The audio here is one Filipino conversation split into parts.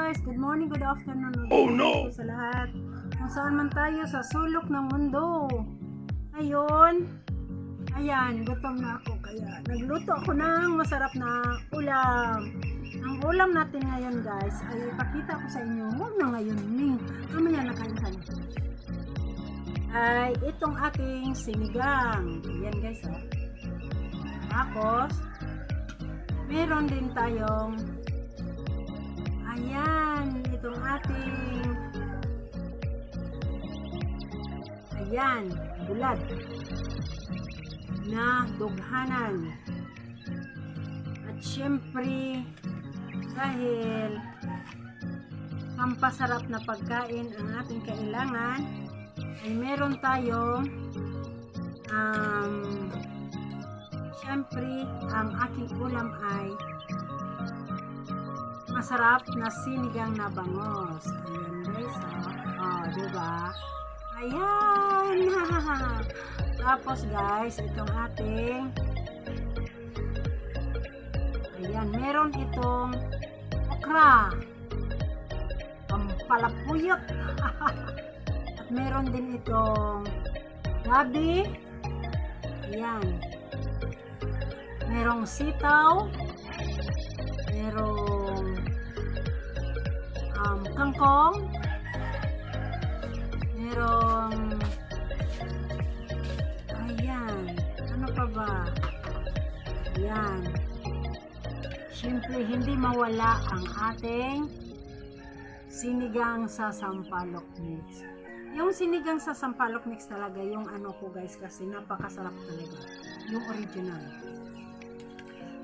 guys, good morning, good afternoon, good evening sa lahat. Kung saan man tayo sa sulok ng mundo. Ngayon, ayan, gutom na ako kaya nagluto ako ng masarap na ulam. Ang ulam natin ngayon guys ay ipakita ko sa inyo. Huwag na ngayon, mamaya nakain ka na. Ay itong ating sinigang. Ayan guys, oh. Tapos meron din tayong ayan, itong ating ayan, bulad na dughanan. At syempre dahil pampasarap na pagkain ang ating kailangan ay meron tayong syempre ang aking ulam ay masarap na sinigang na bangos. Ayan guys, oh, diba? Ayan. Tapos guys, itong ating ayan, meron itong okra, pampalapuyot. At meron din itong gabi. Ayan. Merong sitaw. Merong kangkong. Merong ayan, ano pa ba? Ayan. Siyempre, hindi mawala ang ating sinigang sa sampalok mix. Yung sinigang sa sampalok mix talaga, yung ano ko guys, kasi napakasarap talaga. Yung original.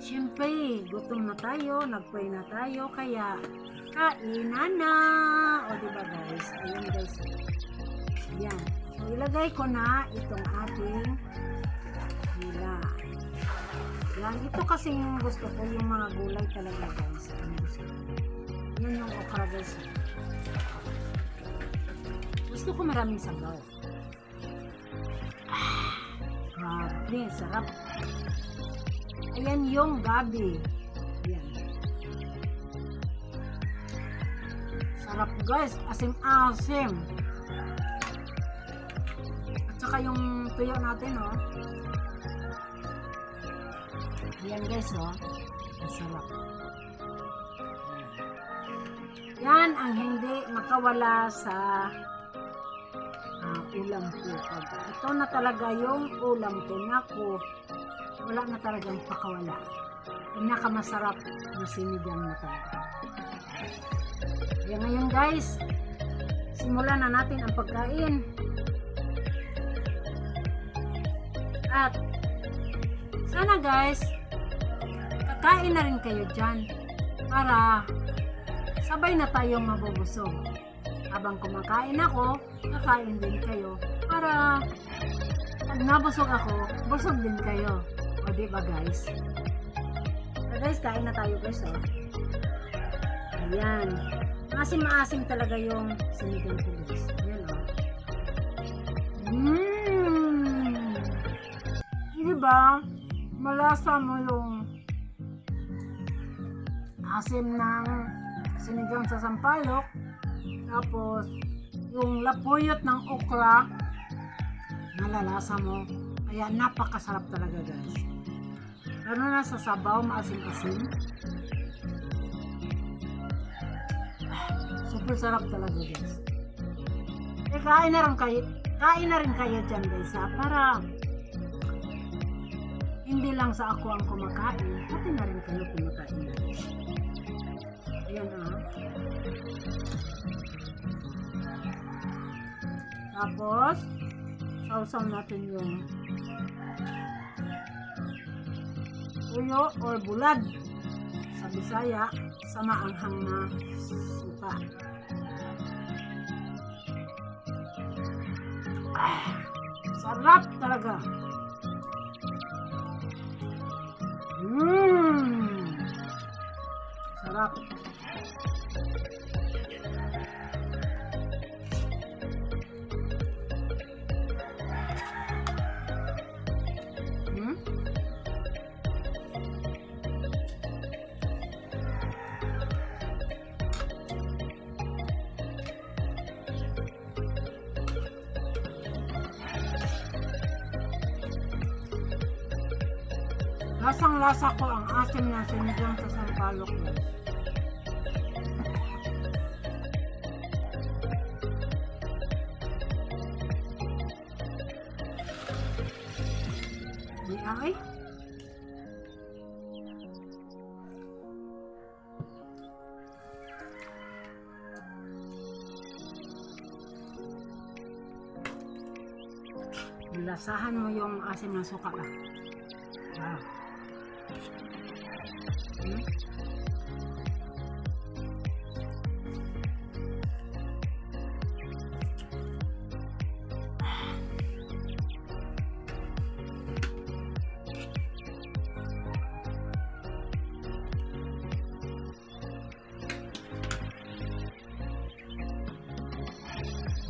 Siyempre, gutom na tayo, nag-pray na tayo, kaya kainan na! O diba guys? Ayan guys. Ayan. So, ilagay ko na itong ating nila. Yan, ito kasi yung gusto ko, yung mga gulay talaga guys. Ang gusto ko. Yan yung okra guys. Gusto ko maraming sabaw. Grabe, sarap. Ayan yung gabi. Ayan. Sarap guys, asim-asim. At saka yung tuyo natin, oh. Ayan guys, oh. Masarap. Yan ang hindi makawala sa ulam ko. Ito na talaga yung ulam ko. Naku, wala na talagang pakawala. Pinakamasarap na sinigang na talaga. Kaya ngayon guys, simulan na natin ang pagkain. At sana guys, kakain na rin kayo dyan para sabay na tayong mabubusog. Habang kumakain ako, kakain din kayo para pag nabusog ako, busog din kayo. O diba guys? So guys, kain na tayo guys, oh. Ayan. Maasim-maasim talaga yung sinigang ko guys. Ayan, oh. Diba? Malasa mo yung asim ng sinigang sa sampalok. Tapos, yung lapuyot ng okra, nalalasa mo. Kaya napakasarap talaga guys. Lalo na sa sabaw, maasim-asim. Super sarap talaga guys. Eh, kain na rin kayo dyan guys, ha? Para hindi lang sa ako ang kumakain, pati na rin kayo kumakain. Ayan, ha? Tapos, sausaw natin yung tuyo or bulad. Sa Bisaya, sa maanghang na suka. Sarap talaga. Sarap. Lasang-lasa ko ang asim na sinigang sa sampalok, guys. Di ay. Lasahan mo yung asim ng suka ba? Wow. Hmm?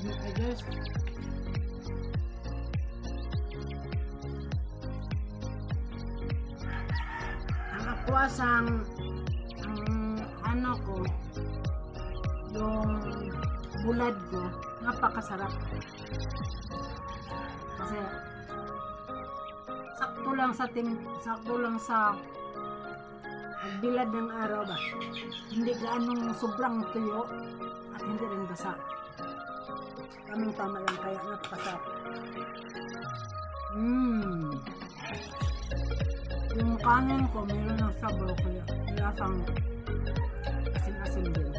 Okay guys. Ang ano ko, yung bulad ko, napakasarap. Kasi sakto lang sa bilad ng araw ba. Hindi gaanong sobrang tuyo at hindi rin basa. Tamang-tama lang kaya napakasarap. Yung kanin ko, mayroon ng sabaw kaya lasang asin-asin din.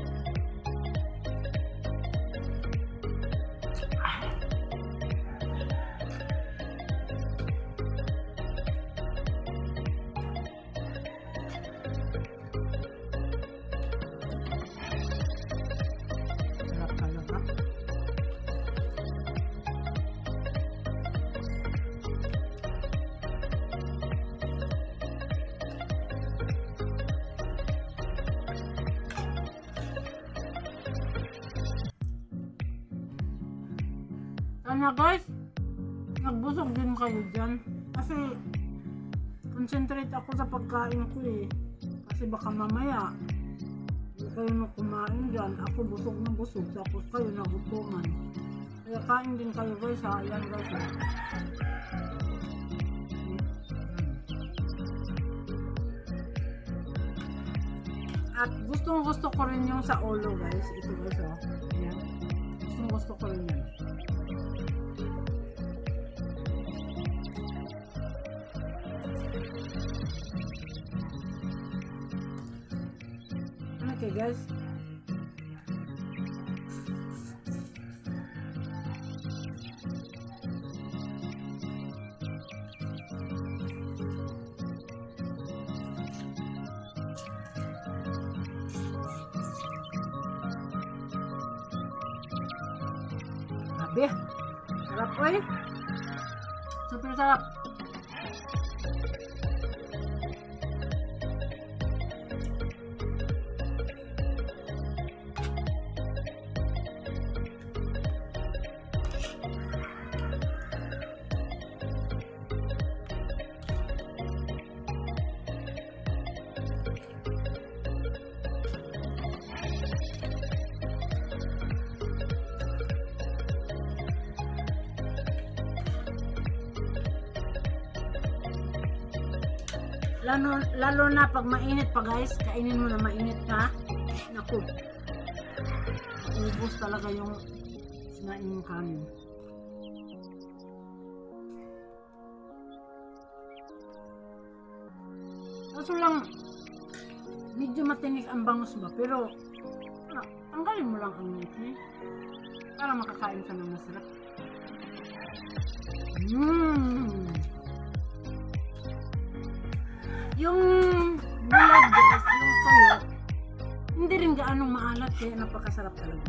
Sarap talaga. Sana guys, nagbusog din kayo dyan. Kasi, concentrate ako sa pagkain ko eh. Kasi baka mamaya, hindi kayo na kumain dyan. Ako busog na busog, tapos kayo nagutuman. Kaya kain din kayo guys ha. Ayan guys ha. At gustong gusto ko rin yung sa ulo guys. Ito guys ha. Ayan. Gustong gusto ko rin yan. Okay guys. Grabe. Sarap po eh. Super sarap. Lalo na pag mainit pa guys, kainin mo na mainit na. Naku, ubos talaga yung sinain yung kanin. Kaso lang, medyo matinik ang bangus ba, pero tanggalin mo lang ang ngiti para makakain ka ng masarap. Yung bulad guys, yung toyo, hindi rin gaanong maalat kaya napakasarap talaga.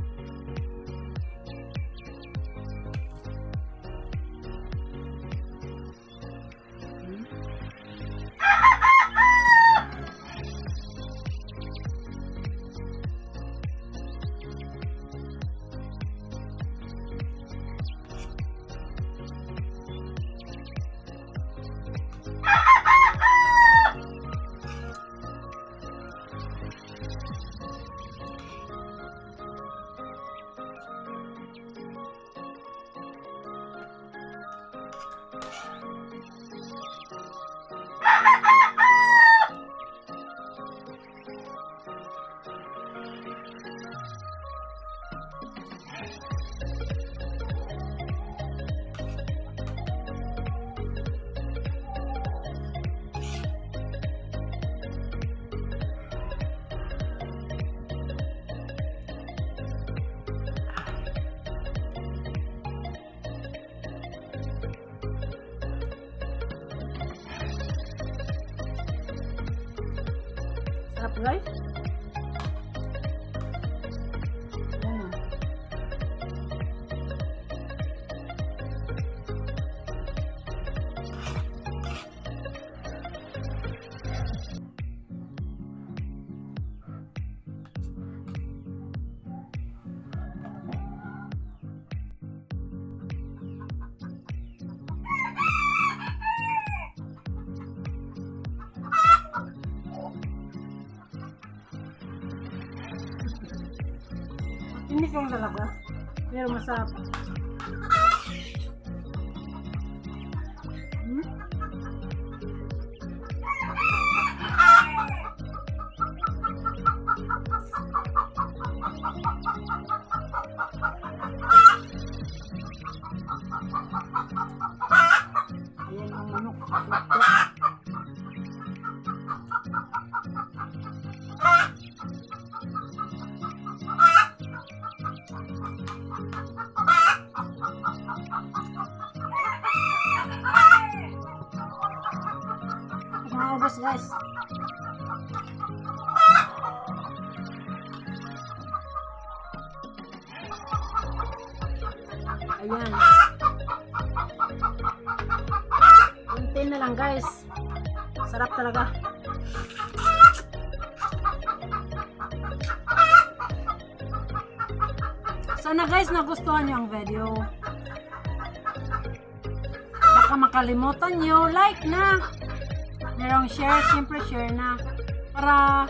Sarap guys. Ayan o. Hindi lang talaga. Pero masarap. Hmm? Ayan ang manok. Maubos guys. Ayan. Kunti na lang guys. Sarap talaga. Sana guys nagustuhan niyo ang video. Baka makalimutan niyo like na. Merong share, siyempre share na. Para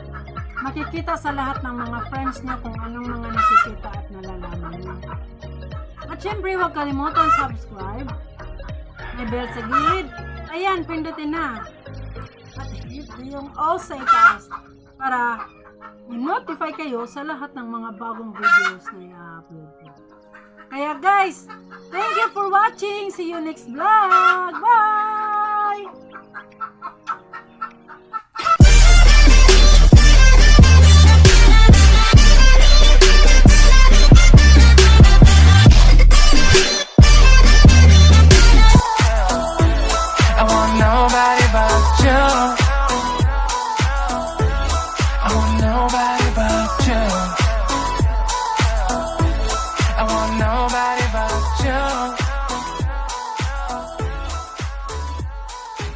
makikita sa lahat ng mga friends niyo kung anong mga nakikita at nalalaman niyo. At siyempre huwag kalimutan subscribe. May bell sa gilid. Ayan, pindutin na. At hit yung all sa itaas para i-notify kayo sa lahat ng mga bagong videos na i-upload ko. Kaya guys, thank you for watching. See you next vlog. Bye!